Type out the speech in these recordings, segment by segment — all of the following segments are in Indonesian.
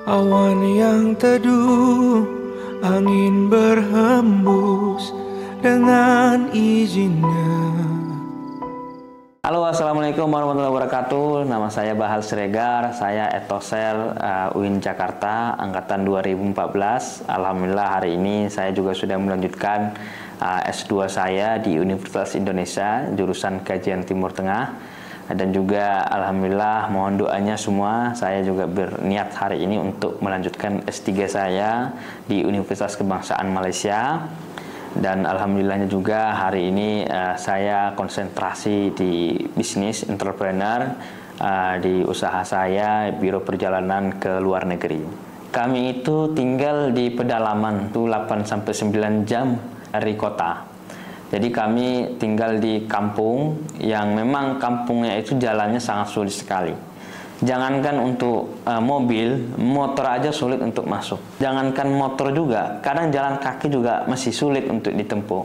Awan yang teduh, angin berhembus dengan izinnya. Halo, assalamualaikum warahmatullahi wabarakatuh. Nama saya Bahal Siregar, saya Etoser UIN Jakarta, angkatan 2014. Alhamdulillah hari ini saya juga sudah melanjutkan S2 saya di Universitas Indonesia, jurusan Kajian Timur Tengah. Dan juga alhamdulillah mohon doanya semua, saya juga berniat hari ini untuk melanjutkan S3 saya di Universitas Kebangsaan Malaysia. Dan alhamdulillahnya juga hari ini saya konsentrasi di bisnis entrepreneur di usaha saya, biro perjalanan ke luar negeri. Kami itu tinggal di pedalaman tuh 8-9 jam dari kota. Jadi kami tinggal di kampung yang memang kampungnya itu jalannya sangat sulit sekali. Jangankan untuk mobil, motor aja sulit untuk masuk. Jangankan motor juga, kadang jalan kaki juga masih sulit untuk ditempuh.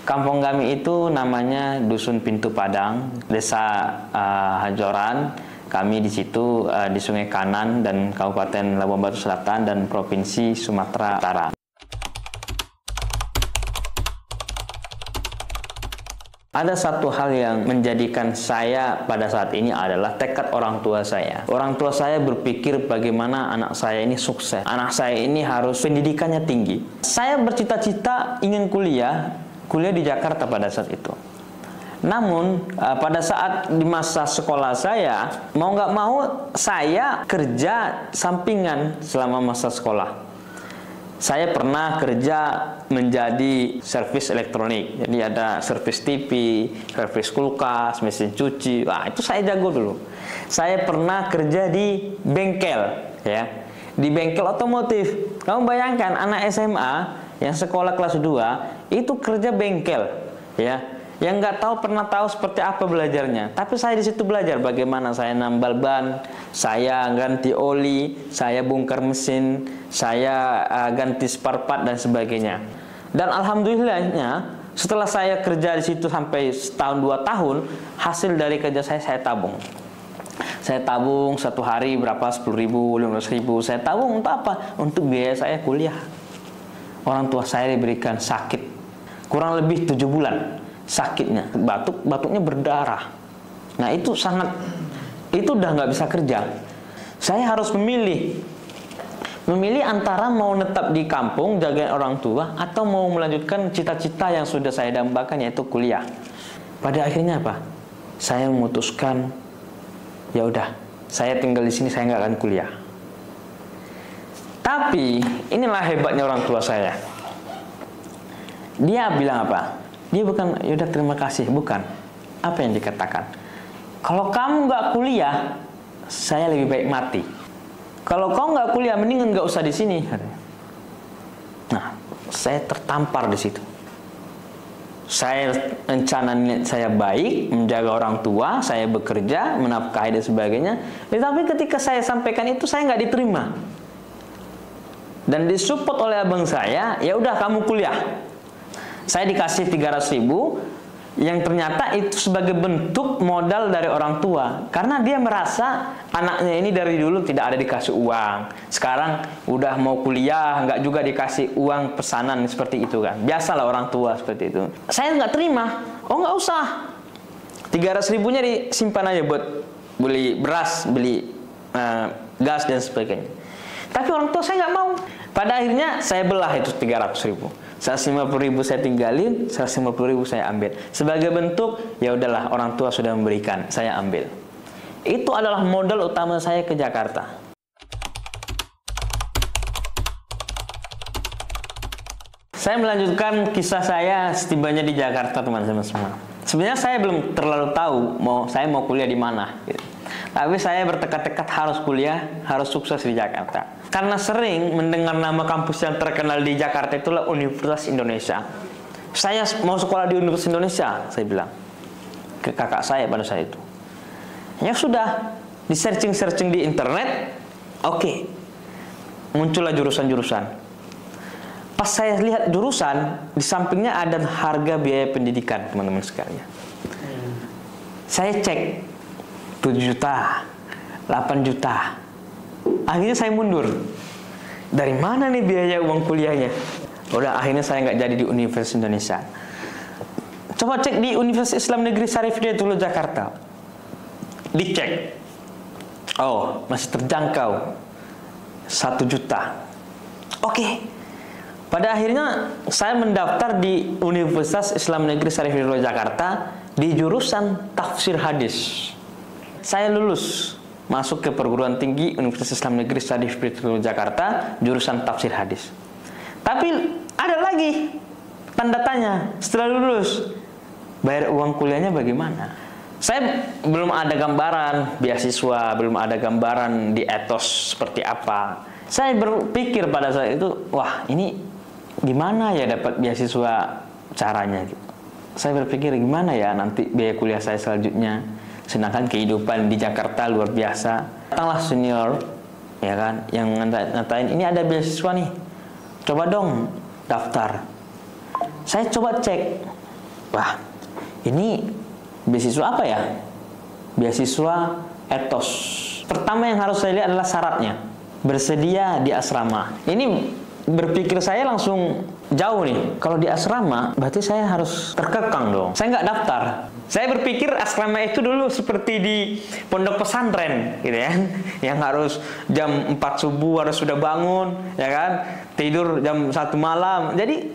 Kampung kami itu namanya Dusun Pintu Padang, Desa Hajoran. Kami di situ di Sungai Kanan dan Kabupaten Labuan Batu Selatan dan Provinsi Sumatera Utara. Ada satu hal yang menjadikan saya pada saat ini adalah tekad orang tua saya. Orang tua saya berpikir bagaimana anak saya ini sukses. Anak saya ini harus pendidikannya tinggi. Saya bercita-cita ingin kuliah di Jakarta pada saat itu. Namun pada saat di masa sekolah saya, mau nggak mau saya kerja sampingan selama masa sekolah. Saya pernah kerja menjadi servis elektronik. Jadi ada servis TV, servis kulkas, mesin cuci. Wah, itu saya jago dulu. Saya pernah kerja di bengkel, ya. Di bengkel otomotif. Kamu bayangkan anak SMA yang sekolah kelas 2 itu kerja bengkel, ya. Yang nggak pernah tahu seperti apa belajarnya. Tapi saya di situ belajar bagaimana saya nambal ban, saya ganti oli, saya bongkar mesin, saya ganti spare part dan sebagainya. Dan alhamdulillahnya setelah saya kerja di situ sampai setahun 2 tahun, hasil dari kerja saya tabung. Saya tabung satu hari berapa, 10.000, 15.000. Saya tabung untuk apa? Untuk biaya saya kuliah. Orang tua saya diberikan sakit kurang lebih 7 bulan. Sakitnya, batuknya berdarah. Nah itu udah nggak bisa kerja. Saya harus memilih antara mau netap di kampung jagain orang tua atau mau melanjutkan cita-cita yang sudah saya dambakan, yaitu kuliah. Pada akhirnya apa? Saya memutuskan, ya udah, saya tinggal di sini, saya nggak akan kuliah. Tapi inilah hebatnya orang tua saya. Dia bilang apa? Dia bukan, yaudah terima kasih, bukan. Apa yang dikatakan? Kalau kamu nggak kuliah, saya lebih baik mati. Kalau kau nggak kuliah, mendingan nggak usah di sini. Nah, saya tertampar di situ. Saya rencana niat saya baik, menjaga orang tua, saya bekerja, menafkahi dan sebagainya. Tetapi ketika saya sampaikan itu, saya nggak diterima. Dan disupport oleh abang saya, ya udah kamu kuliah. Saya dikasih 300.000 yang ternyata itu sebagai bentuk modal dari orang tua. Karena dia merasa anaknya ini dari dulu tidak ada dikasih uang. Sekarang udah mau kuliah, nggak juga dikasih uang pesanan seperti itu kan. Biasalah orang tua seperti itu. Saya nggak terima. Oh nggak usah. 300.000-nya disimpan aja buat beli beras, beli gas dan sebagainya. Tapi orang tua saya nggak mau. Pada akhirnya saya belah itu 300.000. 150.000 saya tinggalin, 150.000 saya ambil. Sebagai bentuk, ya udahlah orang tua sudah memberikan, saya ambil. Itu adalah modal utama saya ke Jakarta. Saya melanjutkan kisah saya setibanya di Jakarta, teman-teman semua. Sebenarnya saya belum terlalu tahu saya mau kuliah di mana. Gitu. Tapi saya bertekad-tekad harus kuliah, harus sukses di Jakarta. Karena sering mendengar nama kampus yang terkenal di Jakarta itulah Universitas Indonesia. Saya mau sekolah di Universitas Indonesia, saya bilang ke kakak saya pada saat itu. Ya sudah, di searching di internet, oke. Muncullah jurusan-jurusan. Pas saya lihat jurusan, di sampingnya ada harga biaya pendidikan, teman-teman sekalian. Saya cek 7 juta, 8 juta. akhirnya saya mundur. Dari mana nih biaya uang kuliahnya? Udah, akhirnya saya nggak jadi di Universitas Indonesia. Coba cek di Universitas Islam Negeri Syarif Hidayatullah Jakarta. Dicek. Oh, masih terjangkau. 1 juta. Oke. Pada akhirnya saya mendaftar di Universitas Islam Negeri Syarif Hidayatullah Jakarta di jurusan tafsir hadis. Saya lulus masuk ke perguruan tinggi Universitas Islam Negeri Syarif Hidayatullah Jakarta jurusan tafsir hadis. Tapi ada lagi tanda tanya setelah lulus. Bayar uang kuliahnya bagaimana? Saya belum ada gambaran beasiswa, belum ada gambaran di etos seperti apa. Saya berpikir pada saat itu, wah ini gimana ya dapat beasiswa caranya? Saya berpikir gimana ya nanti biaya kuliah saya selanjutnya. Sedangkan kehidupan di Jakarta luar biasa. Datanglah senior, ya kan, yang ngatain ini ada beasiswa nih. Coba dong daftar. Saya coba cek. Wah, ini beasiswa apa ya? Beasiswa etos. Pertama yang harus saya lihat adalah syaratnya. Bersedia di asrama. Ini berpikir saya langsung jauh nih. Kalau di asrama, berarti saya harus terkekang dong. Saya nggak daftar. Saya berpikir asrama itu dulu seperti di pondok pesantren, gitu ya. Yang harus jam 4 subuh harus sudah bangun, ya kan? Tidur jam 1 malam. Jadi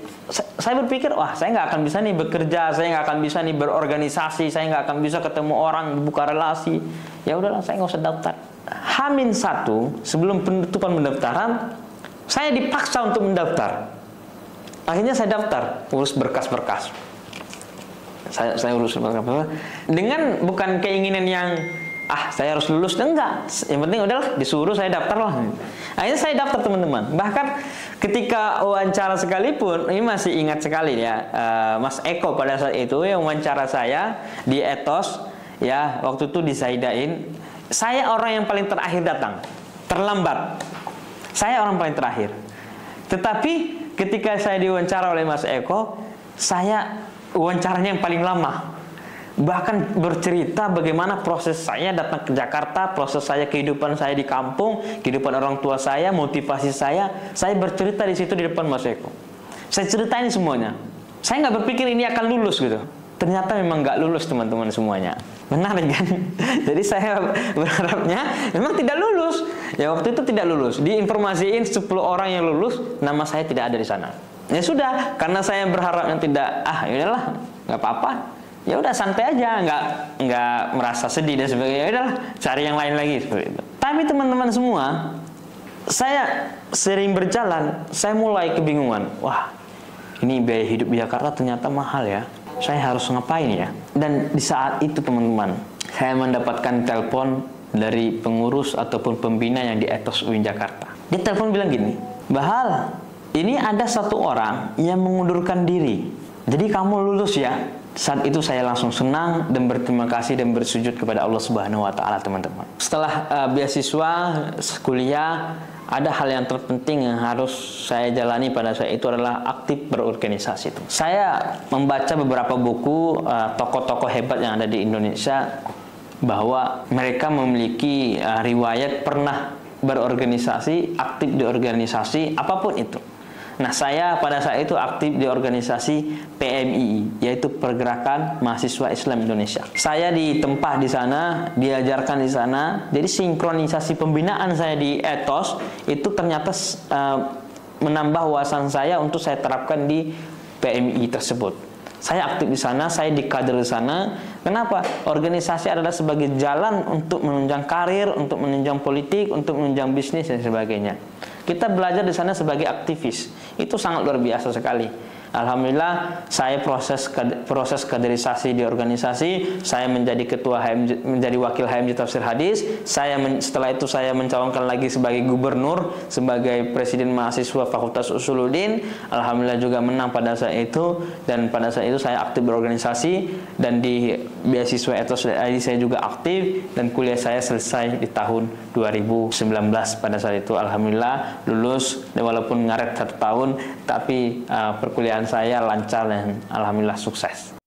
saya berpikir, wah saya nggak akan bisa nih bekerja, saya nggak akan bisa nih berorganisasi, saya nggak akan bisa ketemu orang, buka relasi. Ya udahlah, saya nggak usah daftar. H-1 sebelum penutupan pendaftaran, saya dipaksa untuk mendaftar. Akhirnya saya daftar, urus berkas-berkas. Saya urus berkas-berkas dengan bukan keinginan yang saya harus lulus, enggak. Yang penting udahlah disuruh saya daftar lah. Akhirnya saya daftar teman-teman. Bahkan ketika wawancara sekalipun, ini masih ingat sekali ya, Mas Eko pada saat itu yang wawancara saya di Etos, ya waktu itu di Zaidain. Saya orang yang paling terakhir datang, terlambat. Saya orang paling terakhir. Tetapi ketika saya diwawancara oleh Mas Eko, saya wawancaranya yang paling lama. Bahkan bercerita bagaimana proses saya datang ke Jakarta, proses saya kehidupan saya di kampung, kehidupan orang tua saya, motivasi saya bercerita di situ di depan Mas Eko. Saya ceritain semuanya. Saya nggak berpikir ini akan lulus gitu. Ternyata memang nggak lulus teman-teman semuanya. Benar kan? Jadi saya berharapnya memang tidak lulus. Ya waktu itu tidak lulus. Diinformasiin 10 orang yang lulus, nama saya tidak ada di sana. Ya sudah, karena saya berharapnya tidak, yaudahlah, nggak apa-apa. Ya udah santai aja, nggak merasa sedih dan sebagainya. Ya udahlah, cari yang lain lagi seperti itu. Tapi teman-teman semua, saya sering berjalan, saya mulai kebingungan. Wah, ini biaya hidup di Jakarta ternyata mahal ya. Saya harus ngapain ya? Dan di saat itu teman-teman, saya mendapatkan telepon dari pengurus ataupun pembina yang di Etos UIN Jakarta. Dia telepon bilang gini, Bahal, ini ada satu orang yang mengundurkan diri. Jadi kamu lulus ya. Saat itu saya langsung senang dan berterima kasih dan bersujud kepada Allah Subhanahu wa taala, teman-teman. Setelah beasiswa kuliah, ada hal yang terpenting yang harus saya jalani pada saat itu adalah aktif berorganisasi. Saya membaca beberapa buku tokoh-tokoh hebat yang ada di Indonesia, bahwa mereka memiliki riwayat pernah berorganisasi, aktif di organisasi apapun itu. Nah, saya pada saat itu aktif di organisasi PMII, yaitu Pergerakan Mahasiswa Islam Indonesia. Saya ditempa di sana, diajarkan di sana. Jadi sinkronisasi pembinaan saya di Etos itu ternyata menambah wawasan saya untuk saya terapkan di PMII tersebut. Saya aktif di sana, saya dikader di sana. Kenapa? Organisasi adalah sebagai jalan untuk menunjang karir, untuk menunjang politik, untuk menunjang bisnis dan sebagainya. Kita belajar di sana sebagai aktivis. Itu sangat luar biasa sekali. Alhamdulillah, saya proses kaderisasi di organisasi. Saya menjadi ketua menjadi wakil HMJ Tafsir Hadis. Setelah itu saya mencalonkan lagi sebagai gubernur, sebagai presiden mahasiswa Fakultas Usuluddin. Alhamdulillah juga menang pada saat itu. Dan pada saat itu saya aktif berorganisasi, dan di beasiswa Etos ID saya juga aktif, dan kuliah saya selesai di tahun 2019 pada saat itu. Alhamdulillah lulus, dan walaupun ngaret 1 tahun, tapi perkuliahan saya lancar dan alhamdulillah sukses.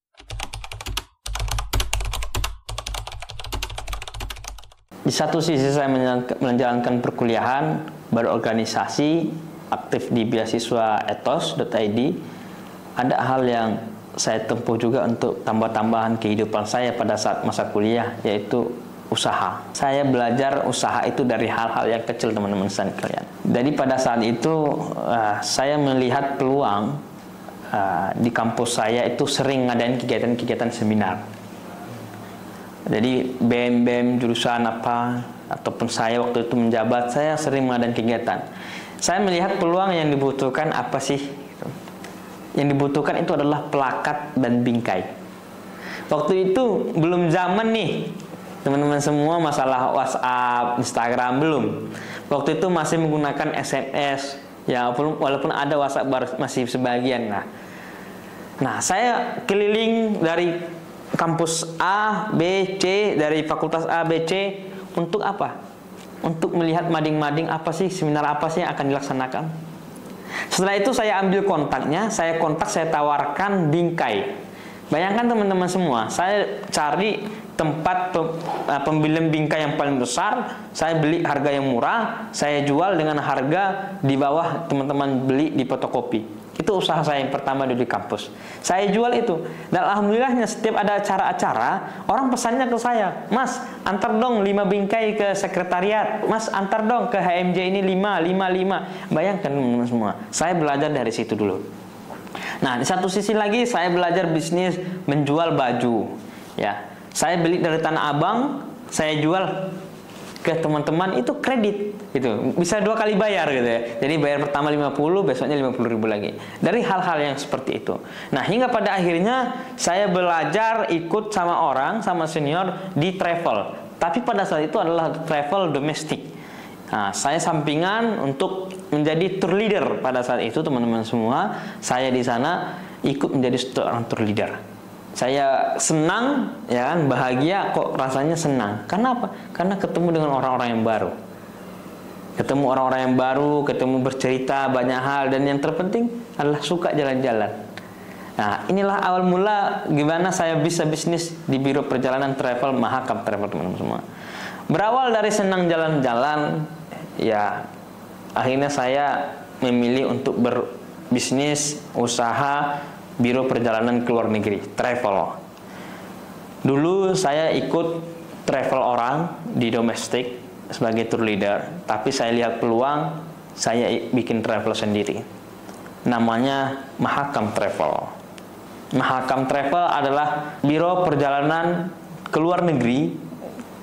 Di satu sisi saya menjalankan perkuliahan, berorganisasi, aktif di beasiswa ethos.id. Ada hal yang saya tempuh juga untuk tambah-tambahan kehidupan saya pada saat masa kuliah, yaitu usaha. Saya belajar usaha itu dari hal-hal yang kecil, teman-teman sekalian. Jadi pada saat itu saya melihat peluang di kampus saya itu sering ngadain kegiatan-kegiatan seminar. Jadi BEM jurusan apa, ataupun saya waktu itu menjabat, saya sering mengadakan kegiatan. Saya melihat peluang yang dibutuhkan apa sih? Yang dibutuhkan itu adalah plakat dan bingkai. Waktu itu belum zaman nih, teman-teman semua, masalah WhatsApp, Instagram belum. Waktu itu masih menggunakan SMS. Ya, walaupun ada WhatsApp masih sebagian. Nah, saya keliling dari kampus A, B, C, dari fakultas A, B, C untuk apa? Untuk melihat mading-mading apa sih, seminar apa sih yang akan dilaksanakan. Setelah itu saya ambil kontaknya, saya tawarkan bingkai. Bayangkan teman-teman semua, saya cari tempat pembelian bingkai yang paling besar, saya beli harga yang murah, saya jual dengan harga di bawah teman-teman beli di fotokopi. Itu usaha saya yang pertama di kampus. Saya jual itu. Dan alhamdulillahnya setiap ada acara-acara, orang pesannya ke saya, "Mas, antar dong 5 bingkai ke sekretariat. Mas, antar dong ke HMJ ini 5. Bayangkan teman-teman semua. Saya belajar dari situ dulu. Nah, di satu sisi lagi saya belajar bisnis menjual baju. Ya, saya beli dari Tanah Abang, saya jual ke teman-teman, itu kredit, itu bisa 2 kali bayar gitu ya. Jadi bayar pertama 50, besoknya 50.000 lagi. Dari hal-hal yang seperti itu. Nah, hingga pada akhirnya saya belajar ikut sama orang, sama senior di travel. Tapi pada saat itu adalah travel domestik. Nah, saya sampingan untuk menjadi tour leader pada saat itu, teman-teman semua. Saya di sana ikut menjadi seorang tour leader. Saya senang, ya kan, bahagia, kok rasanya senang. Karena apa? Karena ketemu dengan orang-orang yang baru. Ketemu orang-orang yang baru, ketemu bercerita banyak hal, dan yang terpenting adalah suka jalan-jalan. Nah, inilah awal mula gimana saya bisa bisnis di Biro Perjalanan Travel Mahakam Travel, teman-teman semua. Berawal dari senang jalan-jalan, ya akhirnya saya memilih untuk berbisnis usaha Biro Perjalanan ke luar negeri, travel. Dulu saya ikut travel orang di domestik sebagai tour leader, tapi saya lihat peluang, saya bikin travel sendiri. Namanya Mahakam Travel. Mahakam Travel adalah biro perjalanan ke luar negeri,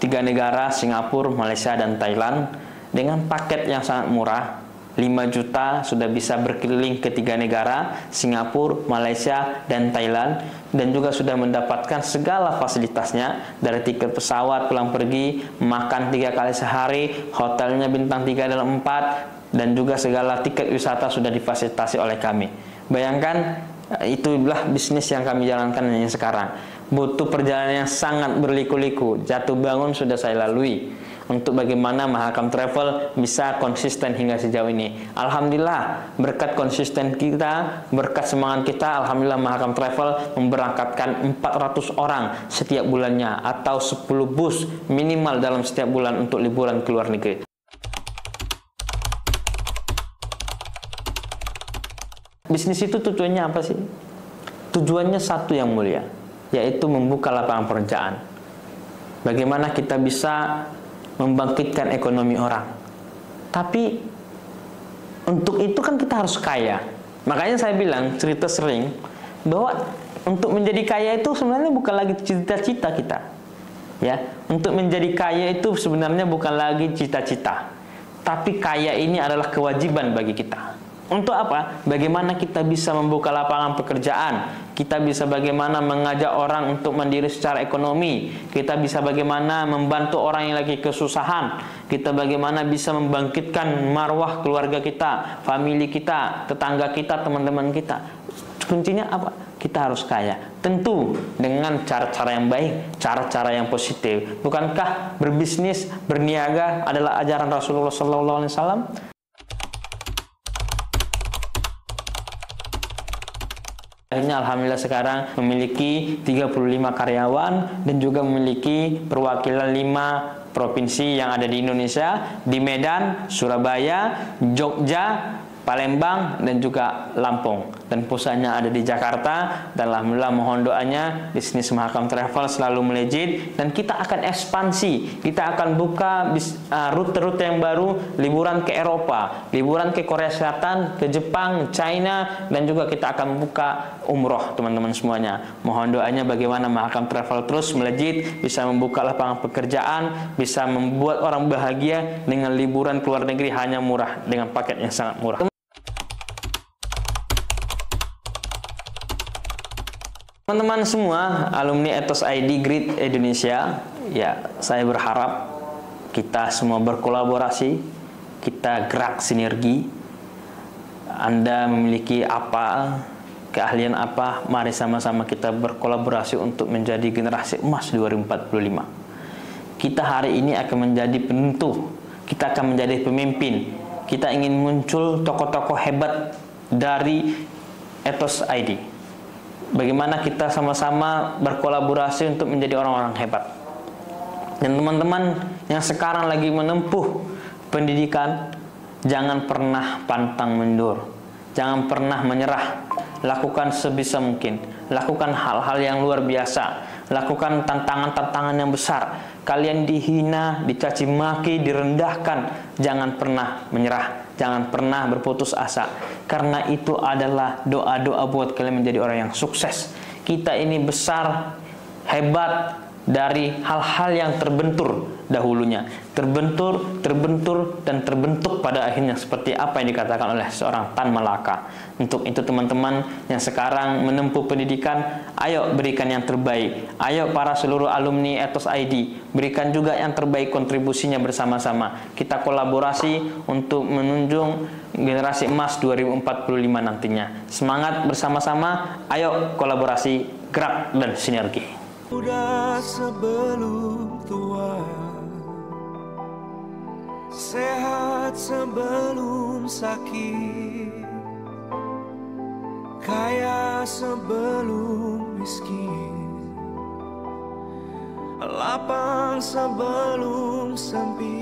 3 negara, Singapura, Malaysia, dan Thailand, dengan paket yang sangat murah. 5 juta sudah bisa berkeliling ke 3 negara, Singapura, Malaysia, dan Thailand, dan juga sudah mendapatkan segala fasilitasnya, dari tiket pesawat pulang pergi, makan 3 kali sehari, hotelnya bintang 3 dan 4, dan juga segala tiket wisata sudah difasilitasi oleh kami. Bayangkan, itulah bisnis yang kami jalankan yang sekarang. Butuh perjalanan yang sangat berliku-liku, jatuh bangun sudah saya lalui, untuk bagaimana Mahakam Travel bisa konsisten hingga sejauh ini. Alhamdulillah, berkat konsisten kita, berkat semangat kita, alhamdulillah Mahakam Travel memberangkatkan 400 orang setiap bulannya, atau 10 bus minimal dalam setiap bulan untuk liburan ke luar negeri. Bisnis itu tujuannya apa sih? Tujuannya satu yang mulia, yaitu membuka lapangan pekerjaan. Bagaimana kita bisa membangkitkan ekonomi orang. Tapi untuk itu kan kita harus kaya. Makanya saya bilang, cerita sering, bahwa untuk menjadi kaya itu sebenarnya bukan lagi cita-cita kita. Ya, untuk menjadi kaya itu sebenarnya bukan lagi cita-cita. Tapi kaya ini adalah kewajiban bagi kita. Untuk apa? Bagaimana kita bisa membuka lapangan pekerjaan, kita bisa bagaimana mengajak orang untuk mandiri secara ekonomi, kita bisa bagaimana membantu orang yang lagi kesusahan, kita bagaimana bisa membangkitkan marwah keluarga kita, famili kita, tetangga kita, teman-teman kita. Kuncinya apa? Kita harus kaya. Tentu dengan cara-cara yang baik, cara-cara yang positif. Bukankah berbisnis, berniaga adalah ajaran Rasulullah SAW? Akhirnya alhamdulillah sekarang memiliki 35 karyawan dan juga memiliki perwakilan 5 provinsi yang ada di Indonesia, di Medan, Surabaya, Jogja, Palembang, dan juga Lampung. Dan pusatnya ada di Jakarta. Dan alhamdulillah mohon doanya bisnis Mahakam Travel selalu melejit dan kita akan ekspansi. Kita akan buka rute-rute yang baru, liburan ke Eropa, liburan ke Korea Selatan, ke Jepang, China, dan juga kita akan buka umroh teman-teman semuanya. Mohon doanya bagaimana Mahakam Travel terus melejit, bisa membuka lapangan pekerjaan, bisa membuat orang bahagia dengan liburan ke luar negeri hanya murah dengan paket yang sangat murah. Teman-teman semua, alumni Ethos ID Grid Indonesia, ya saya berharap kita semua berkolaborasi, kita gerak sinergi. Anda memiliki apa, keahlian apa, mari sama-sama kita berkolaborasi untuk menjadi generasi emas 2045. Kita hari ini akan menjadi penentu, kita akan menjadi pemimpin, kita ingin muncul tokoh-tokoh hebat dari Ethos ID. Bagaimana kita sama-sama berkolaborasi untuk menjadi orang-orang hebat. Dan teman-teman yang sekarang lagi menempuh pendidikan, jangan pernah pantang mundur, jangan pernah menyerah. Lakukan sebisa mungkin, lakukan hal-hal yang luar biasa, lakukan tantangan-tantangan yang besar. Kalian dihina, dicaci maki, direndahkan, jangan pernah menyerah, jangan pernah berputus asa, karena itu adalah doa-doa buat kalian menjadi orang yang sukses. Kita ini besar, hebat dari hal-hal yang terbentur dahulunya, terbentur, dan terbentuk pada akhirnya seperti apa yang dikatakan oleh seorang Tan Malaka. Untuk itu teman-teman yang sekarang menempuh pendidikan, ayo berikan yang terbaik. Ayo para seluruh alumni Ethos ID, berikan juga yang terbaik kontribusinya bersama-sama. Kita kolaborasi untuk menunjung generasi emas 2045 nantinya. Semangat bersama-sama, ayo kolaborasi, gerak dan sinergi. Muda sebelum tua, sehat sebelum sakit, kaya sebelum miskin, lapang sebelum sempit.